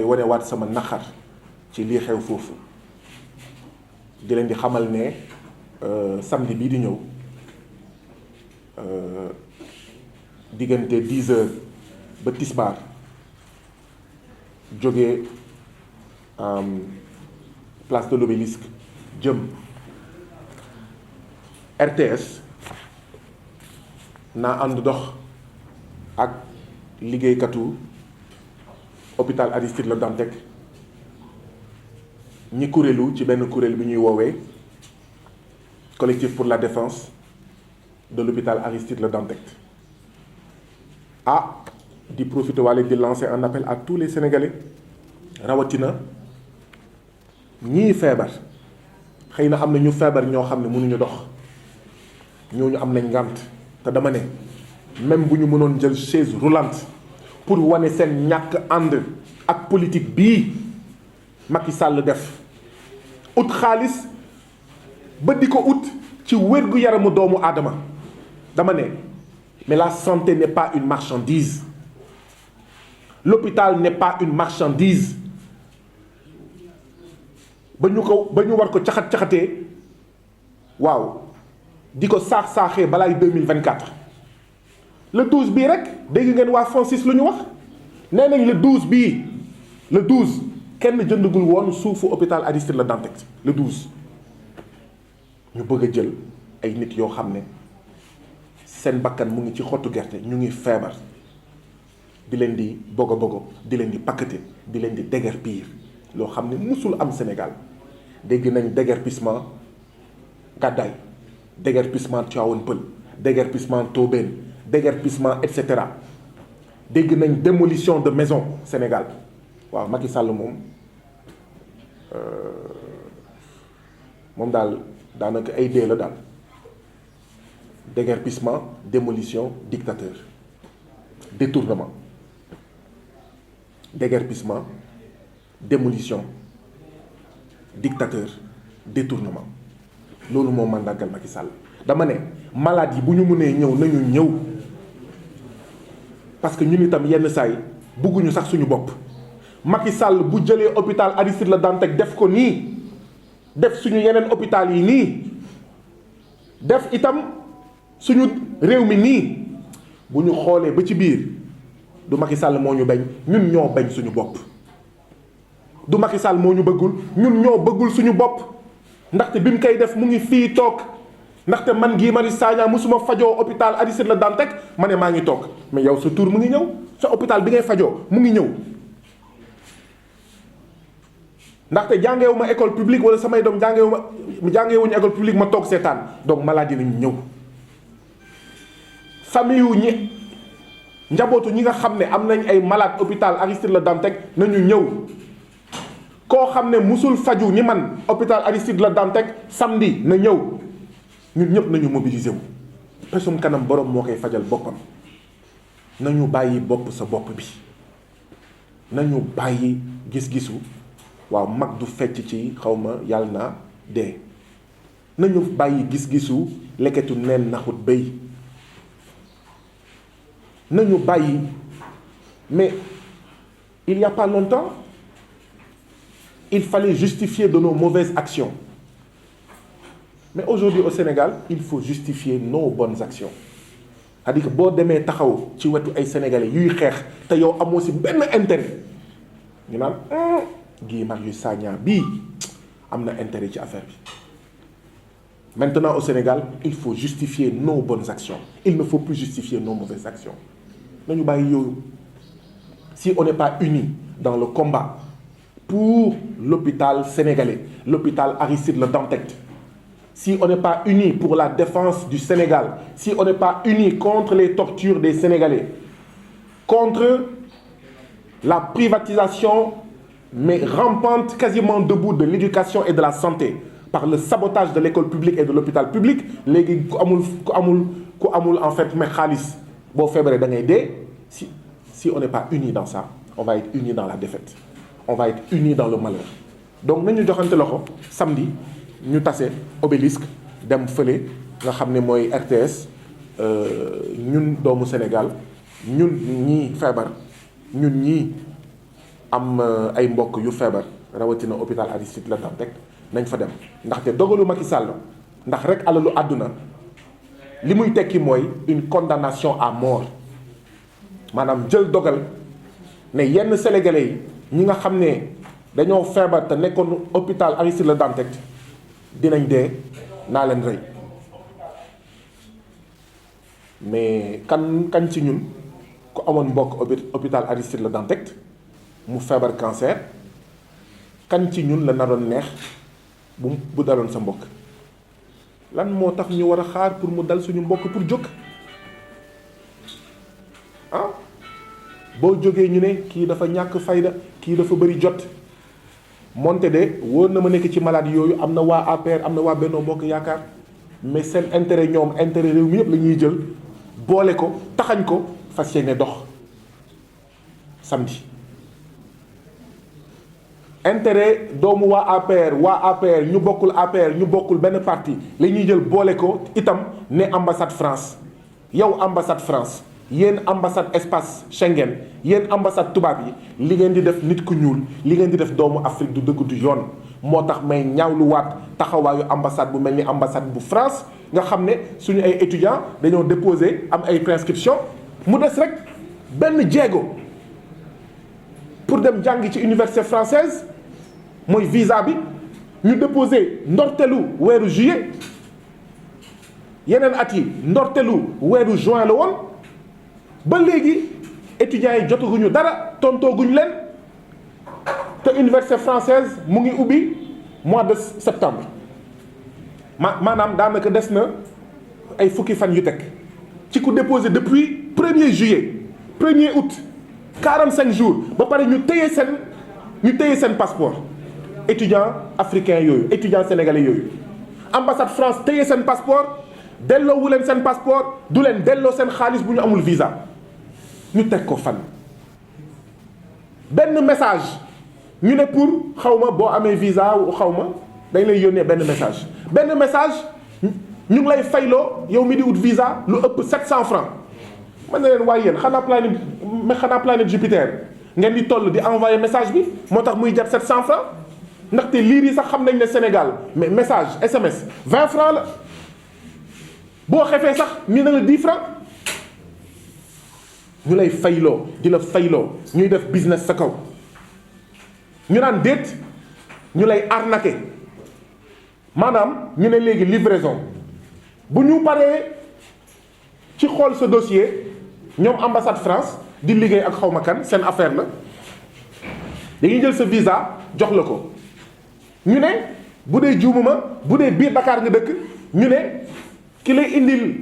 wanewaat sama naqar ci lii xew foofu di leen di xamal ne samedi bii di ñëw diggante 10 heures ba tisbaar jógee place de l'Obélisque jëm RTS naa ànd dox ak liggéeykatu hôpital Aristide Le Dantec ñi kuréelu ci benn kuréel bi ñuy woowee collectif pour la défense de l'hôpital Aristide Le Dantec di profiter walla di lancer un appel à tous les Sénégalais rawatina ñii feebar xëy na am na ñu feebar ñoo xam ne mënuñu dox ñooñu am nañ ngànt te dama ne même bu ñu mënoon jël chaise roulante pour wane seen ñàkk ànd ak politique bii Macky Sall def ut xaalis ba di ko ut ci wér-gu-yaramu doomu aadama dama ne mais la santé n'est pas une marchandise l'hôpital n'est pas une marchandise ba ñu war ko caxat-caxatee waaw di ko saax-saaxee balaay 2024 le 12 bii rek dégg ngeen waa Francis lu ñu wax nee nañ le 12 bii le 12 kenn jëndagul woon suufu hôpital Aristide Le Dantec le 12 ñu bëgg a jël ay nit yoo xam ne seen bakkan mu ngi ci xottu gerte ñu ngi feebar di leen di bogo di leen di paqueté di leen di déguerpir loo xam ne musul am Sénégal dégg nañ déguerpissement Gàddaay déguerpissement Tivaouane Peulh déguerpissement Tobène déguerpissement et cetera dégg nañ démolition de maison Sénégal waaw Macky Sall moom daal daanaka ay dee la daal déguerpissement démolition dictateur détournement déguerpissement démolition dictateur détournement loolu moo màndargal Macky Sall dama ne malade yi bu ñu mënee ñëw nañu ñëw parce que ñun itam yenn saa yi bugguñu sax suñu bopp Macky Sall bu jëlee hôpital Aristide Le Dantec def ko nii def suñu yeneen hôpital yi nii def itam suñu réew mi nii bu ñu xoolee ba ci biir du Macky Sall moo ñu bañ ñun ñoo bañ suñu bopp du Macky Sall moo ñu bëggul ñun ñoo bëggul suñu bopp ndaxte bi mu koy def mu ngi fii toog ndaxte man Guy Marius Sagna musuma fajoo hôpital Aristide Le Dantec ma ne maa ngi toog mais yow sa tour mu ngi ñëw sa hôpital bi ngay fajoo mu ngi ñëw ndaxte jàngewuma école publique wala samay doom jàngewuñu école publique ma toog seetaan donc maladie nañu ñëw famille yu ñi njabootu ñi nga xam ne am nañ ay malade hôpital Aristide Le Dantec nañu ñëw koo xam ne musul faju ni man hôpital Aristide Le Dantec samedi na ñëw ñun ñëpp nañu mobiliser wu pesum kanam borom moo koy fajal boppam nañu bàyyi bopp sa bopp bi nañu bàyyi gis-gisu waaw mag du fecc ci xawma yàlla na dee nañu bàyyi gis-gisu leketu neen naxut béy nañu bàyyi mais il y a pas longtemps il fallait justifier de nos mauvaises actions mais aujourd'hui au Sénégal il faut justifier nos bonnes actions c'est-à-dire que boo demee taxaw ci wetu ay sénégalais yuy xeex te yow amoo ci benn intérêt ñu naan Guy Marius Sagna bii am na intérêt ci affaire bi maintenant au Sénégal il faut justifier nos bonnes actions il ne faut plus justifier nos mauvaises actions nañu bàyyi yooyu si on n'est pas unis dans le combat pour l'hôpital sénégalais l'hôpital Aristide Le Dantec si on n'est pas unis pour la défense du Sénégal si on n'est pas unis contre les tortures des Sénégalais contre la privatisation mais rampante quasiment debout de l'éducation et de la santé par le sabotage de l'école publique et de l'hôpital public léegi ku amul en fait mais xaalis boo feebaree da ngay dee si on n'est pas unis dans ça on va être unis dans la défaite on va être unis dans le malheur donc nañu joxante loxo samedi ñu tase Obélisque dem fële nga xam ne mooy RTS ñun doomu Sénégal ñun ñii feebar ñun ñii am ay mbokk yu feebar rawatina hôpital Aristide Le Dantec nañ fa dem ndaxte dogalu Macky Sall ndax rek alalu àdduna li muy tekki mooy une condamnation à mort maanaam jël dogal ne yenn sénégalais yi ñi nga xam ne dañoo feebar te nekkoon hôpital Aristide Le Dantec dinañ dee naa leen rey mais kan ci ñun ku amoon mbokk hôpital Aristide Le Dantec mu feebar cancer kan ci ñun la naroon neex bu daloon sa mbokk lan moo tax ñu war a xaar pour mu dal suñu mbokk pour jóg ah boo jógee ñu ne kii dafa ñàkk fayda kii dafa bëri jot moonte de wóor na ma nekk ci malade yooyu am na waa APR am na waa Benno Bokk Yaakaar mais seen intérêt ñoom intérêt réew mi yëpp la ñuy jël boole ko taxañ ko fas yéene dox samedi intérêt doomu waa APR ñu bokkul benn parti la ñuy jël boole ko itam ne ambassade France yow ambassade France yéen ambassade espace Schengen yéen ambassade tubaab yi li ngeen di def nit ku ñuul li ngeen di def doomu Afrique du dëgg du yoon moo tax may ñaawluwaat taxawaayu ambassade bu mel ni ambassade bu France nga xam ne suñu ay étudiants dañoo déposé am ay prescription mu des rek benn jéego pour dem jàngi ci université française mooy visa bi ñu déposé ndortelu weeru juillet yeneen at yi ndortelu weeru juin la woon ba léegi étudiants yi jotaguñu dara tontooguñu leen te université française mu ngi ubbi mois de septembre maanaam daanaka des na ay fukki fan yu teg ci ku déposé depuis 1er juillet 1er août 45 jours ba pare ñu téye seen passeport étudiants africains yooyu étudiants sénégalais yooyu ambassade France téye seen passeport delloowu leen seen passeport du leen delloo seen xaalis bu ñu amul visa ñu teg ko fan benn message ñu ne pour xawma boo amee visa xawma dañ lay yónnee benn message ñu ngi lay fayloo yow mi di ut visa lu ëpp 700 francs man na leen waaye yéen xanaa planète Jupiter ngeen di toll di envoyer message bi moo tax muy jar 700 francs ndaxte liir yi sax xam nañ ne Sénégal mais message SMS 20 francs la boo xefee sax ñu ne la 10 francs ñu lay fayloo di la fayloo ñuy def business sa kaw ñu naan déet ñu lay arnaquer maanaam ñu ne léegi livraison bu ñu paree ci xool sa dossier ñoom ambassade France di liggéey ak xawma kan seen affaire la dañuy jël sa visa jox la ko ñu ne bu dee juumuma bu dee biir Dakar nga dëkk ñu ne ki lay indil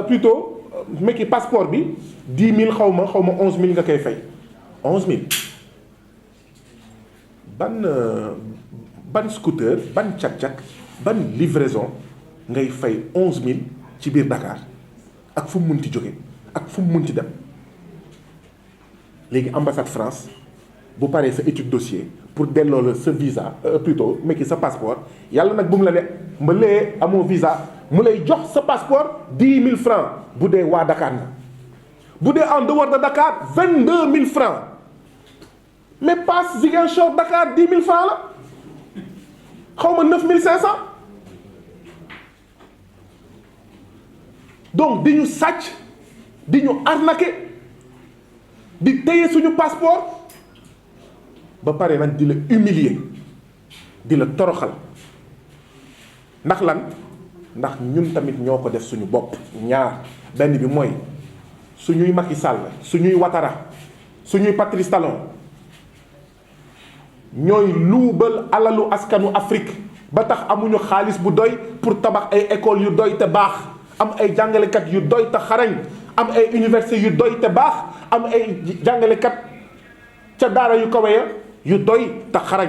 plutôt mekki passeport bi 10 000 xawma 11 000 nga koy fay 11 000 ban scooter ban cak-cak ban livraison ngay fay 11 000 ci biir Dakar ak fu mu munti jóge ak fu mu munti dem léegi ambassade France bu paree sa étude dossier pour delloo la sa visa plutôt mekki sa passeport yàlla nag bu mu la ne mba lee amoo visa mu lay jox sa passeport 10 000 francs bu dee waa Dakar nga bu dee en dehors de Dakar 22 000 francs mais passe Ziguinchor Dakar 10 000 francs la xaw ma 9 500 donc di ñu sàcc di ñu arnaquer di téye suñu passeport ba pare nag di la humilier di la toroxal ndax lan ndax ñun tamit ñoo ko def suñu bopp ñaar benn bi mooy suñuy Macky Sall suñuy Ouattara suñuy Patrice Talon ñooy luubal alalu askanu Afrique ba tax amuñu xaalis bu doy pour tabax ay écoles yu doy te baax am ay jàngalekat yu doy te xarañ am ay universités yu doy te baax am ay jàngalekat ca daara yu kawe ya yu doy te xarañ